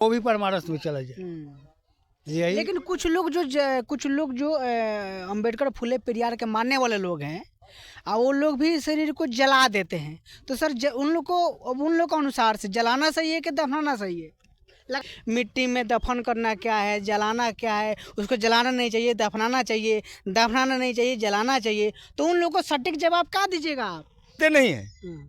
वो भी परमारस में चला जाए। यही। लेकिन कुछ लोग जो अंबेडकर फुले पेरियार के मानने वाले लोग हैं, वो लोग भी शरीर को जला देते हैं। तो सर उन लोग को अनुसार से जलाना सही है कि दफनाना सही है? मिट्टी में दफन करना क्या है, जलाना क्या है? उसको जलाना नहीं चाहिए, दफनाना चाहिए, दफनाना नहीं चाहिए, जलाना चाहिए। तो उन लोगों को सटीक जवाब क्या दीजिएगा आप? नहीं है।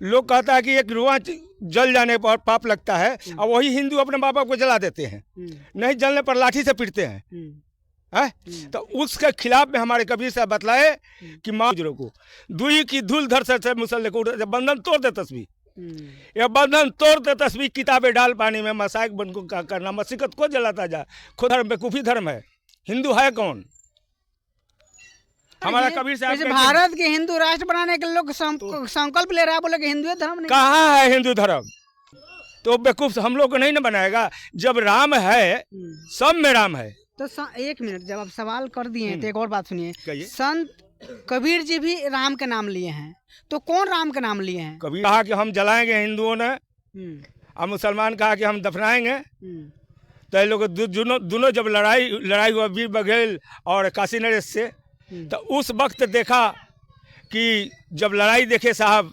लोग कहता है कि एक रुआ जल जाने पर पाप लगता है, और वही हिंदू अपने बाबा को जला देते हैं, नहीं जलने पर लाठी से पीटते हैं। तो उसके खिलाफ में हमारे कबीर साहब बतलाए कि माँ को दुई की धूल धर से मुसल्ले को बंधन तोड़ दे तस्वीर, यह बंधन तोड़ दे तस्वीर, किताबें डाल पानी में, मसाइक बन को क्या करना, मसीकत को जलाता जा, खुद धर्म बेकूफी धर्म है, हिंदू है कौन? हमारा कबीर साहब भारत के हिंदू राष्ट्र बनाने के लोग संकल्प ले रहा है, बोले कि हिंदू धर्म नहीं। कहाँ है हिंदू धर्म? तो बेवकूफ हम लोग को नहीं न बनाएगा। जब राम है, सब में राम है। तो एक मिनट, जब आप सवाल कर दिए तो एक और बात सुनिए। संत कबीर जी भी राम के नाम लिए हैं, तो कौन राम के नाम लिए हैं? कबीर कहा कि हम जलाएंगे हिंदुओं ने, और मुसलमान कहा कि हम दफनाएंगे। तो ये लोग दोनों जब लड़ाई हुआ वीर बघेल और काशी नरेश से, तो उस वक्त देखा कि जब लड़ाई देखे साहब,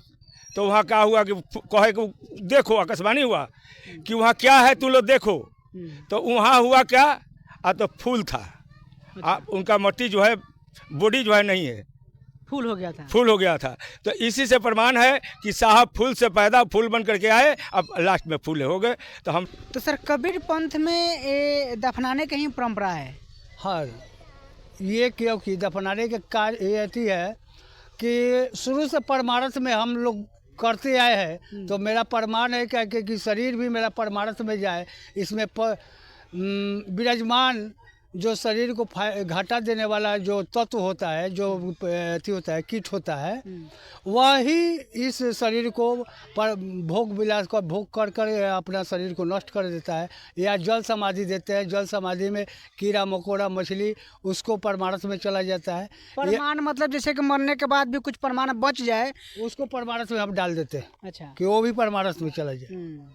तो वहाँ क्या हुआ कि कहे कि देखो, आकाशवाणी हुआ कि वहाँ क्या है तुम लोग देखो। तो वहाँ हुआ क्या, तो फूल था। उनका मट्टी जो है, बॉडी जो है नहीं है, फूल हो गया था। तो इसी से प्रमाण है कि साहब फूल से पैदा, फूल बन करके आए, अब लास्ट में फूल हो गए। तो सर कबीर पंथ में दफनाने की ही परंपरा है? हाँ, ये क्योंकि दफनाने के कार्य ये ऐसी है कि शुरू से परमारस में हम लोग करते आए हैं। तो मेरा प्रमाण है क्या कि शरीर भी मेरा परमारस में जाए। इसमें विराजमान जो शरीर को घाटा देने वाला जो तत्व होता है, जो अथी होता है, कीट होता है, वही इस शरीर को भोग विलास का भोग कर अपना शरीर को नष्ट कर देता है, या जल समाधि देते हैं। जल समाधि में कीड़ा मकोड़ा मछली उसको परमारस में चला जाता है। परमाण मतलब जैसे कि मरने के बाद भी कुछ परमाण बच जाए, उसको परमारस में हम डाल देते हैं। अच्छा, कि वो भी परमारस में चला जाए।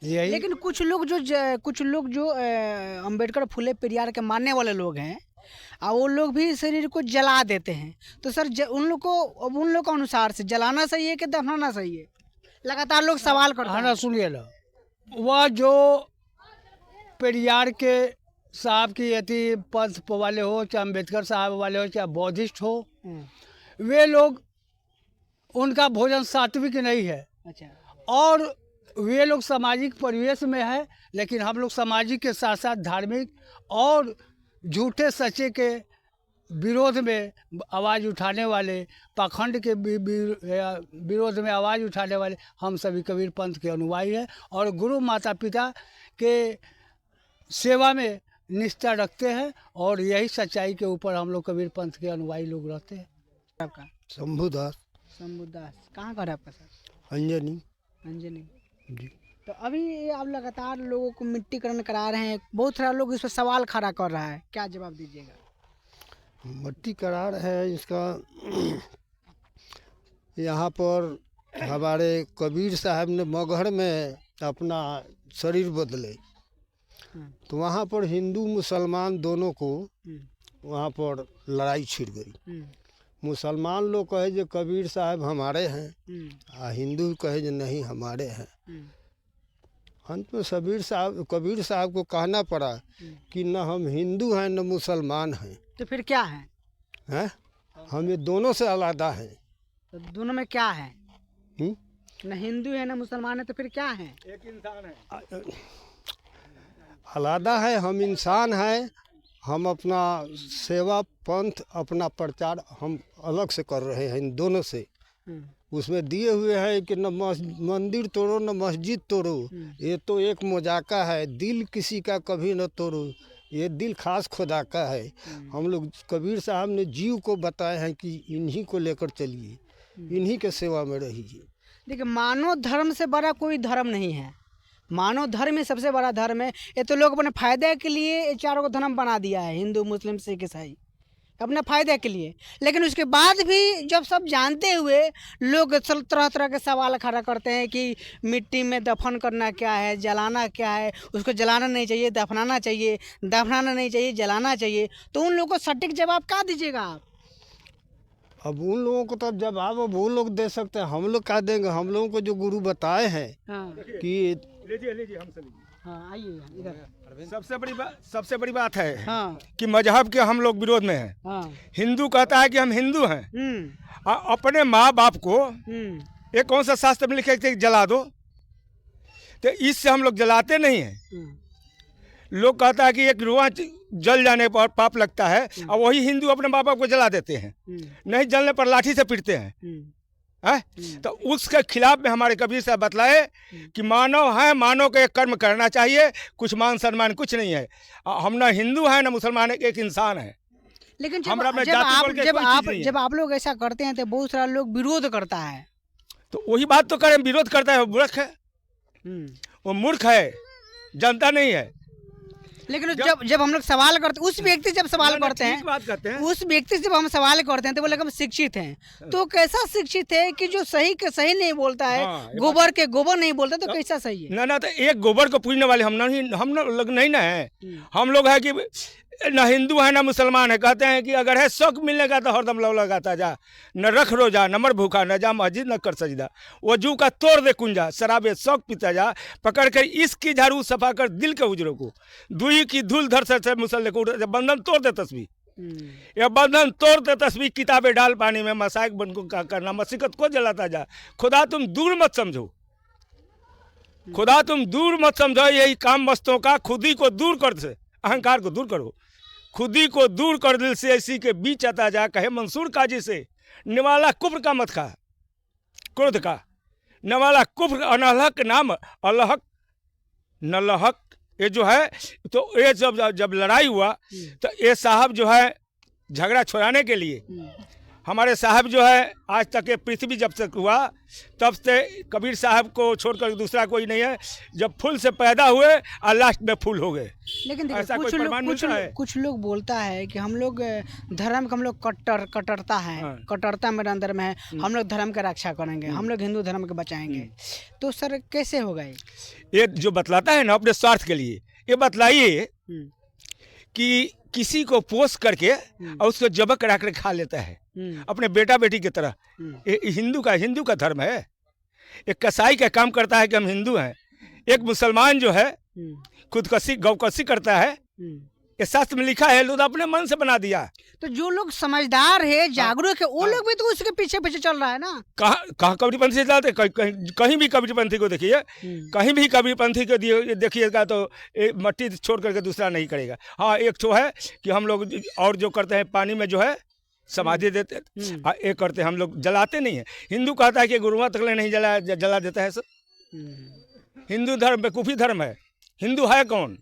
यही। लेकिन कुछ लोग जो अंबेडकर फुले पेरियार के मानने वाले लोग हैं, वो लोग भी शरीर को जला देते हैं। तो सर उन लोग को अनुसार से जलाना सही है कि दफनाना सही है? लगातार लोग सवाल करते हैं। हाँ, सुनिए ना, वह जो पेरियार के साहब की यदि पंथ वाले हो, चाहे अम्बेडकर साहब वाले हो, चाहे बौद्धिस्ट हो, वे लोग, उनका भोजन सात्विक नहीं है। अच्छा। और वे लोग सामाजिक परिवेश में है, लेकिन हम लोग सामाजिक के साथ साथ धार्मिक और झूठे सच्चे के विरोध में आवाज़ उठाने वाले, पाखंड के विरोध में आवाज़ उठाने वाले हम सभी कबीर पंथ के अनुयायी हैं, और गुरु माता पिता के सेवा में निष्ठा रखते हैं, और यही सच्चाई के ऊपर हम लोग कबीर पंथ के अनुयायी लोग रहते हैं। आपका शंभुदास। कहाँ का है आपका सर? अंजनी जी। तो अभी आप लगातार लोगों को मिट्टीकरण करा रहे हैं, बहुत सारे लोग इस पर सवाल खड़ा कर रहा है, क्या जवाब दीजिएगा? मिट्टी करा रहे हैं इसका। यहाँ पर हमारे कबीर साहब ने मगहर में अपना शरीर बदले, तो वहाँ पर हिंदू मुसलमान दोनों को वहाँ पर लड़ाई छिड़ गई। मुसलमान लोग कहे जो कबीर साहब हमारे हैं, आ हिंदू कहे जो नहीं हमारे हैं। अंत में कबीर साहब को कहना पड़ा कि न हम हिंदू हैं न मुसलमान हैं। तो फिर क्या है? हैं? हम ये दोनों से अलग हैं। तो दोनों में क्या है? न हिंदू है न मुसलमान है, तो फिर क्या है? एक इंसान है। अलग है, हम इंसान हैं। हम अपना सेवा पंथ, अपना प्रचार हम अलग से कर रहे हैं इन दोनों से। उसमें दिए हुए हैं कि न मंदिर तोड़ो न मस्जिद तोड़ो, ये तो एक मजाका है। दिल किसी का कभी न तोड़ो, ये दिल खास खुदा का है। हम लोग कबीर साहब ने जीव को बताए हैं कि इन्हीं को लेकर चलिए, इन्हीं के सेवा में रहिए। देखिए, मानव धर्म से बड़ा कोई धर्म नहीं है। मानव धर्म ही सबसे बड़ा धर्म है। ये तो लोग अपने फायदे के लिए चारों को धर्म बना दिया है, हिंदू मुस्लिम सिख ईसाई। अपने फायदे के लिए। लेकिन उसके बाद भी जब सब जानते हुए लोग तरह तरह के सवाल खड़ा करते हैं कि मिट्टी में दफन करना क्या है, जलाना क्या है, उसको जलाना नहीं चाहिए, दफनाना चाहिए, दफनाना नहीं चाहिए, जलाना चाहिए, तो उन लोगों को सटीक जवाब क्या दीजिएगा आप? अब उन लोगों को तो जवाब अब वो लोग दे सकते हैं, हम लोग क्या देंगे? हम लोगों को जो गुरु बताए हैं हाँ कि लीजिए हमसे लीजिए। हाँ, आइए इधर। सबसे बड़ी बात है हाँ कि मजहब के हम लोग विरोध में हैं। हाँ। हिंदू कहता है कि हम हिंदू हैं, अपने माँ बाप को ये कौन सा शास्त्र में लिखे कि जला दो, तो इससे हम लोग जलाते नहीं हैं। लोग कहता है कि एक रुआ जल जाने पर पाप लगता है, और वही हिंदू अपने माँ बाप को जला देते हैं, नहीं जलने पर लाठी से पीटते हैं। तो उसके खिलाफ में हमारे कबीर साहब बतलाए कि मानव है, मानव को एक कर्म करना चाहिए, कुछ मान सम्मान कुछ नहीं है। हम ना हिंदू हैं ना मुसलमान, एक इंसान है। लेकिन जब आप लोग ऐसा करते हैं तो बहुत सारा लोग विरोध करता है। तो वही बात तो करें, विरोध करता है वो मूर्ख है, वो मूर्ख है, जनता नहीं है। लेकिन जब हम लोग सवाल करते, उस व्यक्ति जब सवाल करते हैं, बात करते हैं, उस व्यक्ति से जब हम सवाल करते हैं तो बोले हम शिक्षित हैं, तो कैसा शिक्षित है कि जो सही के सही नहीं बोलता है, गोबर के गोबर नहीं बोलता, तो कैसा सही है? ना तो एक गोबर को पूजने वाले हम लोग नहीं ना है। हम लोग है कि न हिंदू है ना मुसलमान है, कहते हैं कि अगर है शौक मिलने का तो हरदम लव लगाता जा, न रख रोजा, न मर भूखा, न जा मस्जिद, न कर सजदा, वजू का तोड़ दे कुंजा, शराबे शौक पीता जा, पकड़ कर इसकी झाड़ू सफा कर दिल के उजरों को, दुई की धूल धर से मुसल्ले को, बंधन तोड़ दे तस्वीर, ये बंधन तोड़ दे तस्वीर, किताबें डाल पानी में, मसाइक बन को का करना, मसीकत को जलाता जा, खुदा तुम दूर मत समझो, खुदा तुम दूर मत समझो, यही काम वस्तुओं का, खुद ही को दूर कर से, अहंकार को दूर करो, खुद ही को दूर कर दिल से, इसी के बीच आता जा, कहे मंसूर काजी से, निवाला कुफ्र का मत खा, क्रोध का निवाला कुफ्र, अनलहक नाम अलहक नलहक, ये जो है, तो ये जब लड़ाई हुआ तो ये साहब जो है झगड़ा छुड़ाने के लिए, हमारे साहब जो है आज तक ये पृथ्वी जब तक हुआ तब से कबीर साहब को छोड़कर दूसरा कोई नहीं है, जब फूल से पैदा हुए और लास्ट में फूल हो गए। लेकिन ऐसा कोई प्रमाण मिलता है? कुछ लोग बोलता है कि हम लोग धर्म का, हम लोग कट्टरता है, कट्टरता मेरे अंदर में है, हम लोग धर्म का रक्षा करेंगे, हम लोग हिंदू धर्म के बचाएंगे, तो सर कैसे होगा ये जो बतलाता है ना अपने स्वार्थ के लिए, ये बतलाइए कि किसी को पोस करके और उसको जबक करा कर खा लेता है अपने बेटा बेटी की तरह, ये हिंदू का धर्म है। एक कसाई का काम करता है कि हम हिंदू हैं, एक मुसलमान जो है खुदकशी गौकशी करता है, ये शास्त्र में लिखा है, लोग अपने मन से बना दिया। तो जो लोग समझदार है, जागरूक है, वो लोग भी तो उसके पीछे पीछे चल रहा है ना। कहाँ कबीरपंथी से जाते, कहीं भी कबीरपंथी को देखिए, कहीं भी कबीरपंथी को देखिएगा तो मट्टी छोड़ करके दूसरा नहीं करेगा। हाँ, एक तो है कि हम लोग और जो करते हैं पानी में जो है समाधि देते, एक करते हम लोग जलाते नहीं है। हिंदू कहता है कि गुरुआ तक नहीं जला देता है सब। हिंदू धर्म बेवकूफ़ी धर्म है, हिंदू है कौन?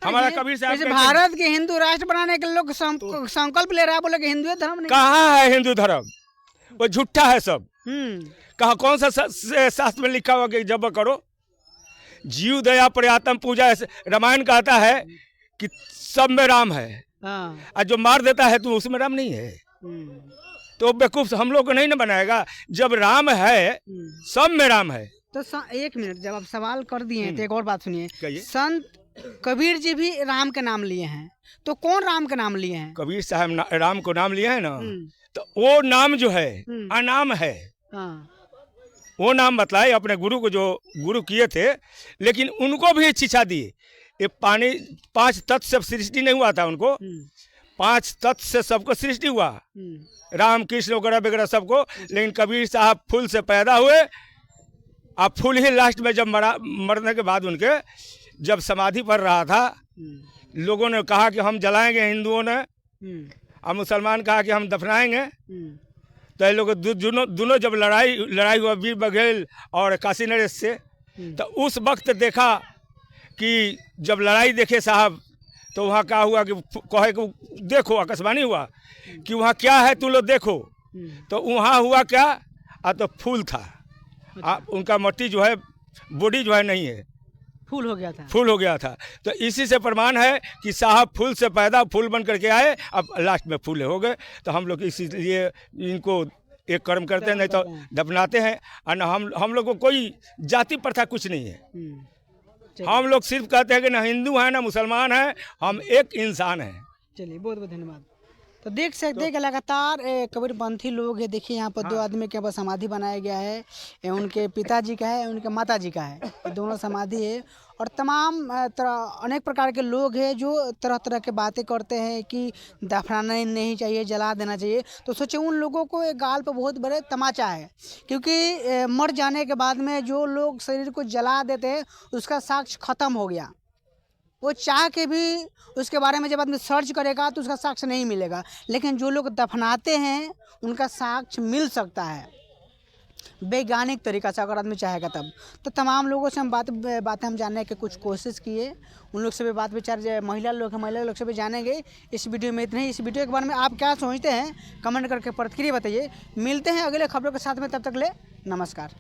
हमारा कबीर साहब भारत के हिंदू राष्ट्र बनाने के लोग संकल्प ले रहा है, बोले कि हिंदू धर्म नहीं। कहाँ है हिंदू धर्म? वो झूठा है सब। कहाँ कौन सा शास्त्र में लिखा हुआ कि जब करो जीव दया प्रयातम पूजा? रामायण कहता है कि सब में राम है, और जो मार देता है तो उसमें राम नहीं है। तो बेवकूफ हम लोग को नहीं ना बनाएगा, जब राम है सब में राम है। तो एक मिनट, जब आप सवाल कर दिए तो एक और बात सुनिए, संत कबीर जी भी राम के नाम लिए हैं, तो कौन राम के नाम लिए हैं? कबीर साहब राम को नाम लिए हैं ना, तो वो नाम जो है अनाम है। वो नाम बतलाए अपने गुरु को, जो गुरु किए थे, लेकिन उनको भी शिक्षा दिए। ये पानी 5 तत्व से सृष्टि नहीं हुआ था, उनको 5 तत्व से सबको सृष्टि हुआ, राम कृष्ण वगैरह वगैरह सबको। लेकिन कबीर साहब फूल से पैदा हुए, अब फूल ही लास्ट में जब मरने के बाद उनके जब समाधि पर रहा था, लोगों ने कहा कि हम जलाएंगे हिंदुओं ने, और मुसलमान कहा कि हम दफनाएंगे। तो ये लोग दोनों जब लड़ाई हुआ वीर बघेल और काशी नरेश से, तो उस वक्त देखा कि जब लड़ाई देखे साहब, तो वहाँ क्या हुआ कि कहे कि देखो, आकाशवाणी हुआ कि वहाँ क्या है तुम लोग देखो। तो वहाँ हुआ क्या, तो फूल था, उनका मट्टी जो है बॉडी जो है नहीं है, फूल हो गया था। फूल हो गया था। तो इसी से प्रमाण है कि साहब फूल से पैदा फूल बन करके आए, अब लास्ट में फूल हो गए। तो हम लोग इसीलिए इनको एक कर्म करते हैं, नहीं तो दफनाते हैं। और हम लोग को कोई जाति प्रथा कुछ नहीं है। चलिए। हम लोग सिर्फ कहते हैं कि ना हिंदू हैं ना मुसलमान हैं, हम एक इंसान हैं। चलिए, बहुत बहुत धन्यवाद। तो देख सकते हैं कि लगातार कबीरपंथी लोग है। देखिए यहाँ पर दो आदमी के ऊपर समाधि बनाया गया है। ये उनके पिताजी का है, उनके माताजी का है। ये दोनों समाधि है। और तमाम अनेक प्रकार के लोग हैं जो तरह तरह के बातें करते हैं कि दफनाना नहीं चाहिए, जला देना चाहिए। तो सोचे उन लोगों को एक गाल पर बहुत बड़े तमाचा है, क्योंकि मर जाने के बाद में जो लोग शरीर को जला देते हैं उसका साक्ष्य ख़त्म हो गया। वो चाह के भी उसके बारे में जब आदमी सर्च करेगा तो उसका साक्ष्य नहीं मिलेगा। लेकिन जो लोग दफनाते हैं उनका साक्ष्य मिल सकता है वैज्ञानिक तरीका से, अगर आदमी चाहेगा तब। तो तमाम लोगों से हम बातें हम जानने की कुछ कोशिश किए। उन लोग से भी बात विचार, महिला लोग से भी जानेंगे। इस वीडियो में इतने ही। इस वीडियो के बारे में आप क्या सोचते हैं कमेंट करके प्रतिक्रिया बताइए। मिलते हैं अगले खबरों के साथ में, तब तक ले नमस्कार।